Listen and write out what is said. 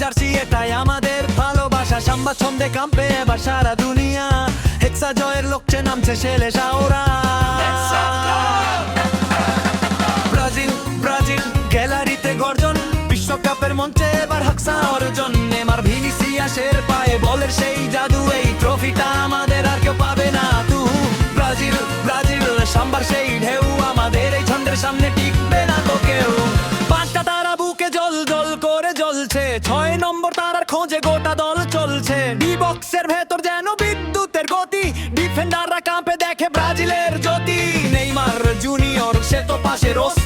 Jersey এটাই আমাদের ভালোবাসা। সাম্বা ছন্দে কাঁপবে এবার সারা দুনিয়া, হেক্সা জয়ের লক্ষ্যে নামছে সেলেসা ওরা। ব্রাজিল ব্রাজিল গ্যালারিতে গর্জন, বিশ্বকাপের মঞ্চে এবার হাক্সা অর্জন। নেমার ভিনিসিয়াসের পায়ে বলের সেই জাদু, এই ট্রফিটা আমাদের আর কেউ পাবে না। ব্রাজিল ব্রাজিল সাম্বার সেই ঢেউ, আমাদের এই ছন্দের সামনে টিকবে না তো কেউ। পাঁচটা তারা বুকে জল জল করে জ্বলছে, 6 নম্বর তারার খোঁজে গোটা দল চলছে। ডি বক্সের ভেতর যেন বিদ্যুতের গতি, ডিফেন্ডাররা কাঁপে দেখে ব্রাজিলের জ্যোতি। নেইমার জুনিয়র সে তো পাশে রোস